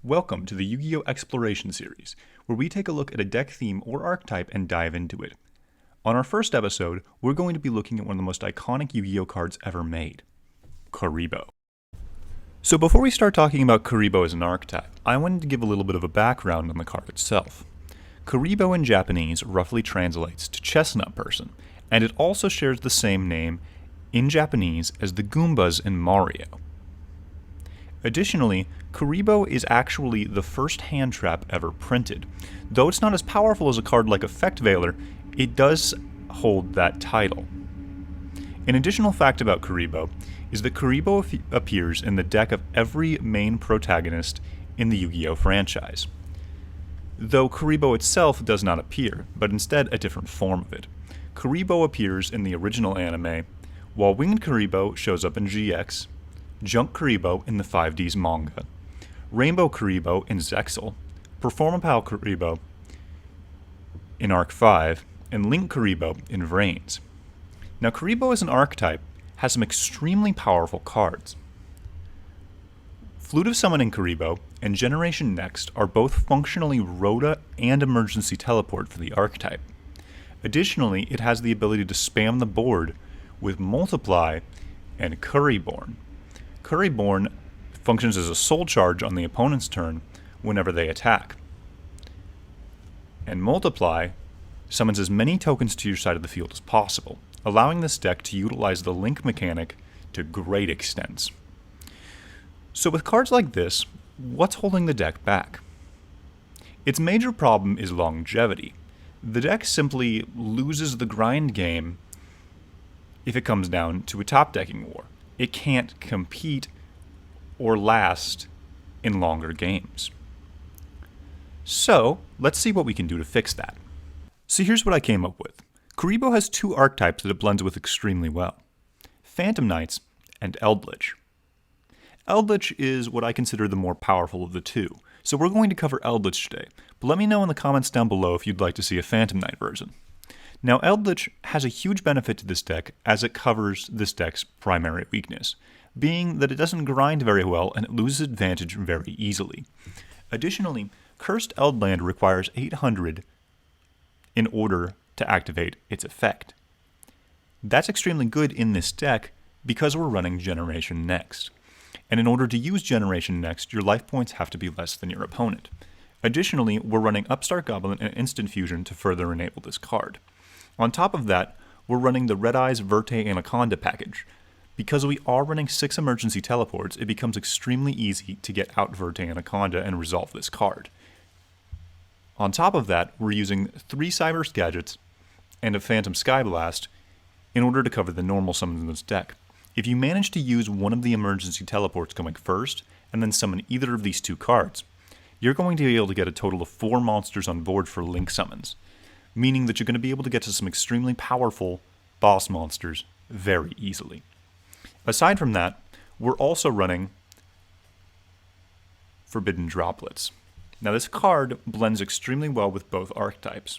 Welcome to the Yu-Gi-Oh! Exploration series, where we take a look at a deck theme or archetype and dive into it. On our first episode, we're going to be looking at one of the most iconic Yu-Gi-Oh! Cards ever made, Kuriboh. So before we start talking about Kuriboh as an archetype, I wanted to give a little bit of a background on the card itself. Kuriboh in Japanese roughly translates to chestnut person, and it also shares the same name in Japanese as the Goombas in Mario. Additionally, Kuriboh is actually the first hand trap ever printed. Though it's not as powerful as a card like Effect Veiler, it does hold that title. An additional fact about Kuriboh is that Kuriboh appears in the deck of every main protagonist in the Yu-Gi-Oh! Franchise. Though Kuriboh itself does not appear, but instead a different form of it. Kuriboh appears in the original anime, while Winged Kuriboh shows up in GX, Junk Kuriboh in the 5Ds manga, Rainbow Kuriboh in Zexal, Performapal Kuriboh in Arc 5, and Link Kuriboh in Vrains. Now Kuriboh as an archetype has some extremely powerful cards. Flute of Summoning Kuriboh and Generation Next are both functionally Rhoda and Emergency Teleport for the archetype. Additionally, it has the ability to spam the board with Multiply and Kuriboh. Kuriboh functions as a soul charge on the opponent's turn whenever they attack. And Multiply summons as many tokens to your side of the field as possible, allowing this deck to utilize the link mechanic to great extents. So with cards like this, what's holding the deck back? Its major problem is longevity. The deck simply loses the grind game if it comes down to a top decking war. It can't compete or last in longer games. So, let's see what we can do to fix that. So here's what I came up with. Kuriboh has two archetypes that it blends with extremely well: Phantom Knights and Eldritch. Eldritch is what I consider the more powerful of the two, so we're going to cover Eldritch today, but let me know in the comments down below if you'd like to see a Phantom Knight version. Now, Eldritch has a huge benefit to this deck as it covers this deck's primary weakness, being that it doesn't grind very well and it loses advantage very easily. Additionally, Cursed Eldland requires 800 in order to activate its effect. That's extremely good in this deck because we're running Generation Next. And in order to use Generation Next, your life points have to be less than your opponent. Additionally, we're running Upstart Goblin and Instant Fusion to further enable this card. On top of that, we're running the Red Eyes Verte Anaconda package. Because we are running 6 emergency teleports, it becomes extremely easy to get out Verte Anaconda and resolve this card. On top of that, we're using 3 Cyberse Gadgets and a Phantom Skyblast in order to cover the normal summons in this deck. If you manage to use one of the emergency teleports going first, and then summon either of these 2 cards, you're going to be able to get a total of 4 monsters on board for Link summons, meaning that you're going to be able to get to some extremely powerful boss monsters very easily. Aside from that, we're also running Forbidden Droplets. Now this card blends extremely well with both archetypes,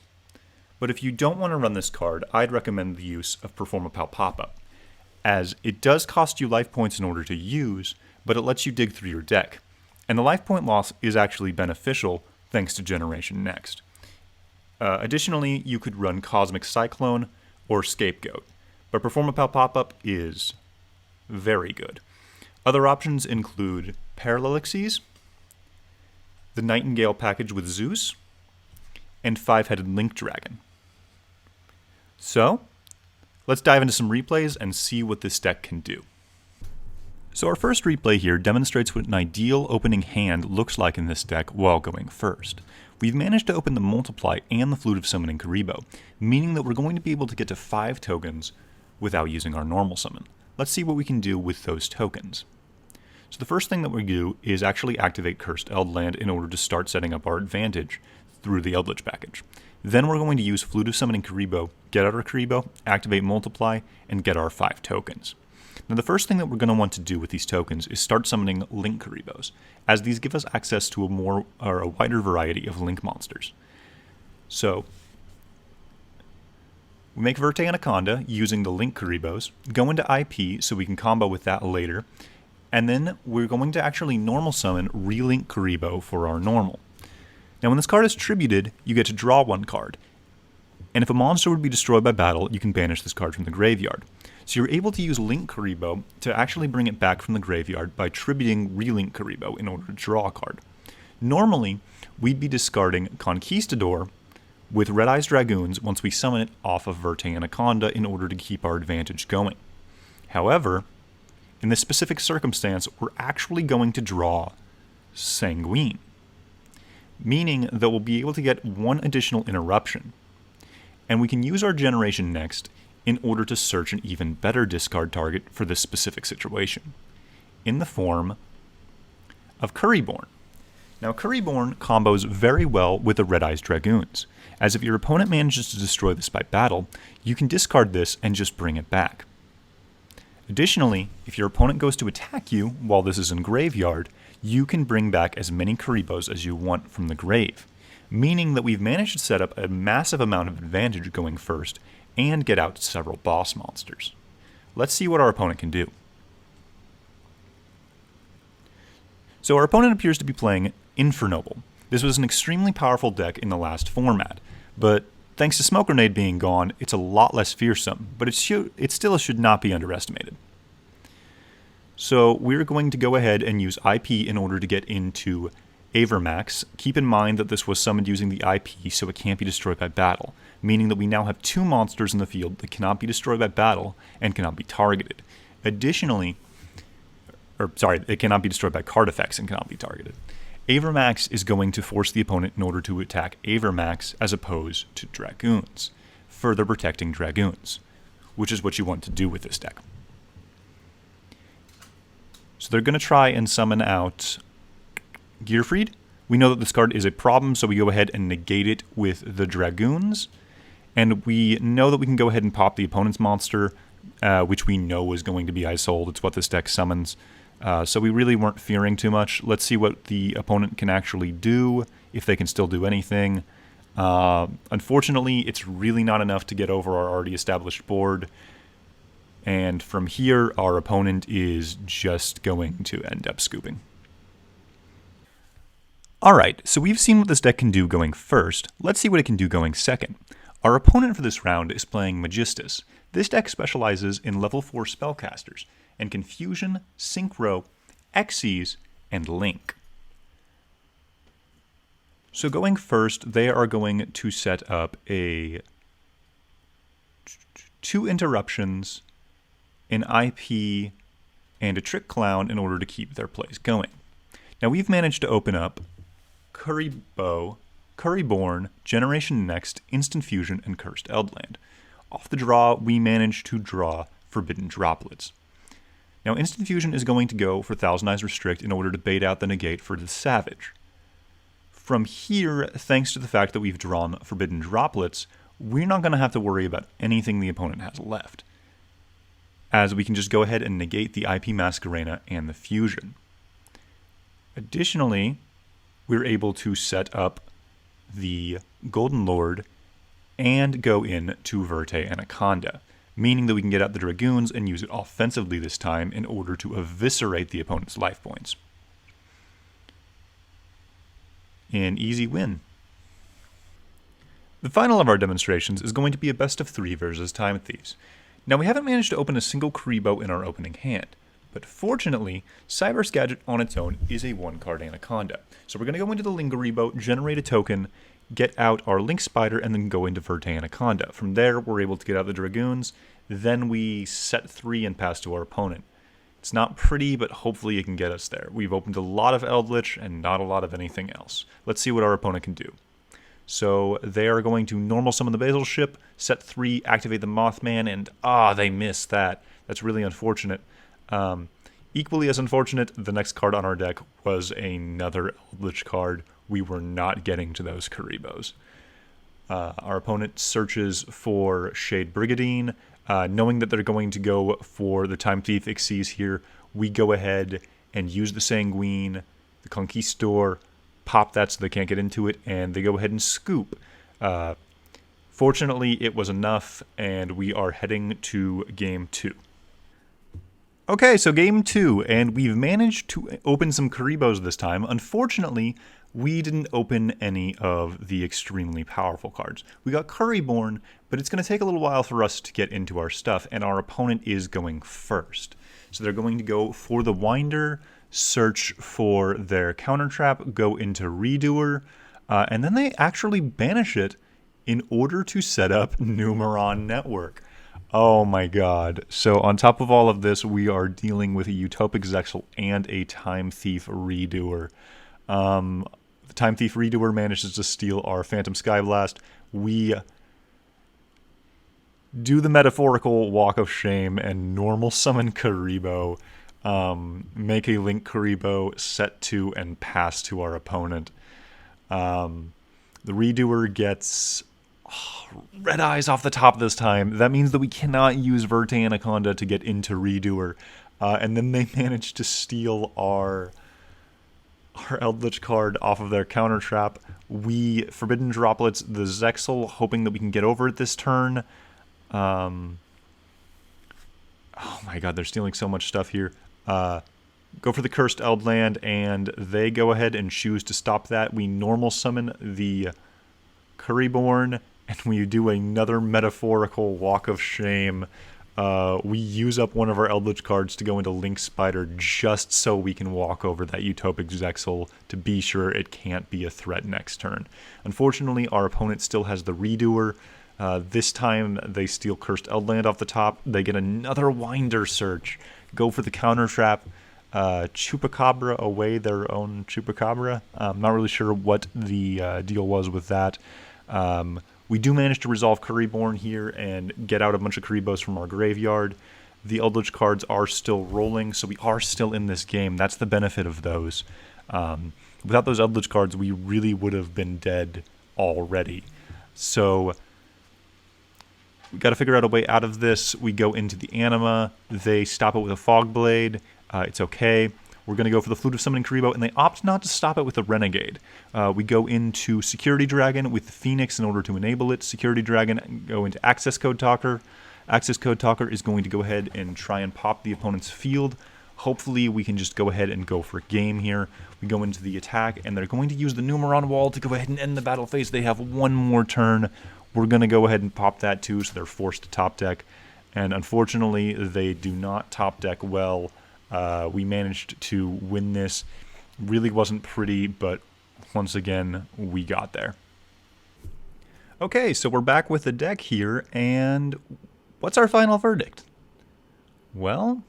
but if you don't want to run this card, I'd recommend the use of Performapal Pop-Up, as it does cost you life points in order to use, but it lets you dig through your deck, and the life point loss is actually beneficial thanks to Generation Next. Additionally, you could run Cosmic Cyclone or Scapegoat, but Performapal Pop-Up is very good. Other options include Parallelixes, the Nightingale package with Zeus, and 5-headed Link Dragon. So, let's dive into some replays and see what this deck can do. So our first replay here demonstrates what an ideal opening hand looks like in this deck while going first. We've managed to open the Multiply and the Flute of Summoning Kuriboh, meaning that we're going to be able to get to 5 tokens without using our normal summon. Let's see what we can do with those tokens. So the first thing that we do is actually activate Cursed Eldland in order to start setting up our advantage through the Eldritch package. Then we're going to use Flute of Summoning Kuriboh, get out our Kuriboh, activate Multiply, and get our 5 tokens. Now the first thing that we're going to want to do with these tokens is start summoning Link Kuribohs, as these give us access to a wider variety of Link monsters. So we make Verte Anaconda using the Link Kuribohs, go into IP so we can combo with that later, And then we're going to actually normal summon Relink Kuriboh for our normal. Now when this card is tributed, you get to draw one card. And if a monster would be destroyed by battle, you can banish this card from the graveyard. So you're able to use Link Kuriboh to actually bring it back from the graveyard by tributing Relink Kuriboh in order to draw a card. Normally, we'd be discarding Conquistador with Red Eyes Dragoons once we summon it off of Verte Anaconda in order to keep our advantage going. However, in this specific circumstance, we're actually going to draw Sanguine, meaning that we'll be able to get one additional interruption. And we can use our Generation Next in order to search an even better discard target for this specific situation, in the form of Kuriboh. Now, Kuriboh combos very well with the Red Eyes Dragoons, as if your opponent manages to destroy this by battle, you can discard this and just bring it back. Additionally, if your opponent goes to attack you while this is in graveyard, you can bring back as many Kuribohs as you want from the grave, meaning that we've managed to set up a massive amount of advantage going first and get out several boss monsters. Let's see what our opponent can do. So our opponent appears to be playing Infernoble. This was an extremely powerful deck in the last format, but thanks to Smoke Grenade being gone, it's a lot less fearsome, but it still should not be underestimated. So we're going to go ahead and use IP in order to get into Avermax. Keep in mind that this was summoned using the IP, so it can't be destroyed by battle, meaning that we now have two monsters in the field that cannot be destroyed by battle and cannot be targeted. Additionally, it cannot be destroyed by card effects and cannot be targeted. Avermax is going to force the opponent in order to attack Avermax as opposed to Dragoons, further protecting Dragoons, which is what you want to do with this deck. So they're going to try and summon out Gearfried. We know that this card is a problem, so we go ahead and negate it with the Dragoons. And we know that we can go ahead and pop the opponent's monster, which we know is going to be Ice Soul. It's what this deck summons. So we really weren't fearing too much. Let's see what the opponent can actually do, if they can still do anything. Unfortunately, it's really not enough to get over our already established board. And from here, our opponent is just going to end up scooping. Alright, so we've seen what this deck can do going first. Let's see what it can do going second. Our opponent for this round is playing Magistus. This deck specializes in level 4 spellcasters, and Confusion, Synchro, Xyz, and Link. So going first, they are going to set up two interruptions, an IP, and a Trick Clown in order to keep their plays going. Now we've managed to open up Kuriboh, Kuriboh, Generation Next, Instant Fusion, and Cursed Eldland. Off the draw, we managed to draw Forbidden Droplets. Now Instant Fusion is going to go for Thousand Eyes Restrict in order to bait out the negate for the Savage. From here, thanks to the fact that we've drawn Forbidden Droplets, we're not going to have to worry about anything the opponent has left, as we can just go ahead and negate the IP Masquerena and the Fusion. Additionally, we're able to set up the Golden Lord and go in to Verte Anaconda, meaning that we can get out the Dragoons and use it offensively this time in order to eviscerate the opponent's life points. An easy win. The final of our demonstrations is going to be a best of 3 versus Time Thieves. Now we haven't managed to open a single Kuriboh in our opening hand, but fortunately, Cyber's Gadget on its own is a 1-card Anaconda. So we're going to go into the Lingariboh, generate a token, get out our Link Spider, and then go into Verte Anaconda. From there, we're able to get out the Dragoons, then we set 3 and pass to our opponent. It's not pretty, but hopefully it can get us there. We've opened a lot of Eldritch and not a lot of anything else. Let's see what our opponent can do. So they are going to normal summon the Basil Ship, set 3, activate the Mothman, and they missed that. That's really unfortunate. Equally as unfortunate, the next card on our deck was another Eldritch card. We were not getting to those Kuribohs. Our opponent searches for Shade Brigadine. Knowing that they're going to go for the Time Thief Xyz here, we go ahead and use the Sanguine, the Conquistador, pop that so they can't get into it, and they go ahead and scoop. Fortunately, it was enough, and we are heading to Game 2. Okay, so game 2, and we've managed to open some Kuribos this time. Unfortunately, we didn't open any of the extremely powerful cards. We got Kuriboh, but it's going to take a little while for us to get into our stuff, and our opponent is going first. So they're going to go for the Winder, search for their counter trap, go into Redoer, and then they actually banish it in order to set up Numeron Network. Oh my god. So on top of all of this, we are dealing with a Utopic Zexal and a Time Thief Redoer. The Time Thief Redoer manages to steal our Phantom Skyblast. We do the metaphorical walk of shame and normal summon Kuriboh, make a Link Kuriboh, set to and pass to our opponent. The Redoer gets red eyes off the top this time. That means that we cannot use Verte Anaconda to get into Redoer. And then they manage to steal our Eldritch card off of their counter trap. We Forbidden Droplets the Zexal, hoping that we can get over it this turn. Oh my god, they're stealing so much stuff here. Go for the Cursed Eldland, and they go ahead and choose to stop that. We normal summon the Kuriboh, and we do another metaphorical walk of shame. We use up one of our Eldritch cards to go into Link Spider just so we can walk over that Utopic Zexal to be sure it can't be a threat next turn. Unfortunately, our opponent still has the Redoer. This time, they steal Cursed Eldland off the top. They get another Winder search. Go for the counter trap. Chupacabra away their own Chupacabra. I'm not really sure what the deal was with that. We do manage to resolve Kuriboh here and get out a bunch of Kuribos from our graveyard. The Eldritch cards are still rolling, so we are still in this game. That's the benefit of those. Without those Eldritch cards, we really would have been dead already. So we got to figure out a way out of this. We go into the Anima. They stop it with a Fog Blade. It's okay. We're going to go for the Flute of Summoning Kuriboh, and they opt not to stop it with a Renegade. We go into Security Dragon with Phoenix in order to enable it. Security Dragon, go into Access Code Talker. Access Code Talker is going to go ahead and try and pop the opponent's field. Hopefully we can just go ahead and go for a game here. We go into the attack, and they're going to use the Numeron Wall to go ahead and end the battle phase. They have one more turn. We're going to go ahead and pop that too, so they're forced to top deck. And unfortunately, they do not top deck well. We managed to win this. Really wasn't pretty, but once again, we got there. Okay, so we're back with the deck here, and what's our final verdict? Well,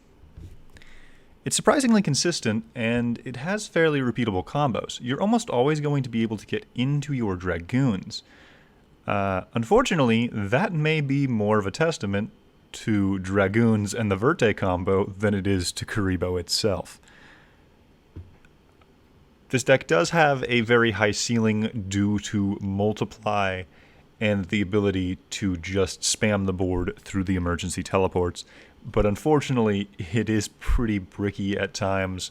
it's surprisingly consistent, and it has fairly repeatable combos. You're almost always going to be able to get into your Dragoons. Unfortunately, that may be more of a testament to Dragoons and the Verte combo than it is to Kuriboh itself. This deck does have a very high ceiling due to Multiply and the ability to just spam the board through the emergency teleports, but unfortunately it is pretty bricky at times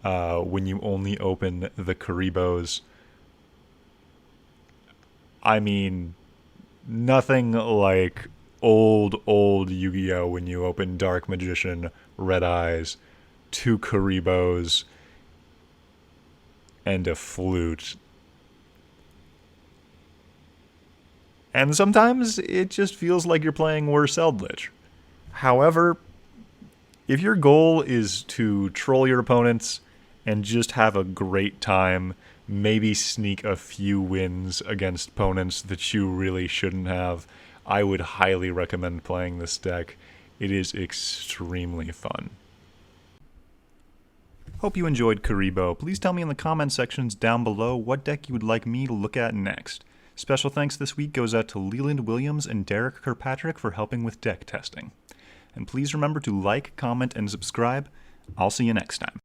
when you only open the Kuribohs. I mean, nothing like old Yu-Gi-Oh! When you open Dark Magician, Red Eyes, 2 Kuribohs, and a Flute. And sometimes it just feels like you're playing worse Eldritch. However, if your goal is to troll your opponents and just have a great time, maybe sneak a few wins against opponents that you really shouldn't have, I would highly recommend playing this deck. It is extremely fun. Hope you enjoyed Kuriboh. Please tell me in the comment sections down below what deck you would like me to look at next. Special thanks this week goes out to Leland Williams and Derek Kirkpatrick for helping with deck testing. And please remember to like, comment, and subscribe. I'll see you next time.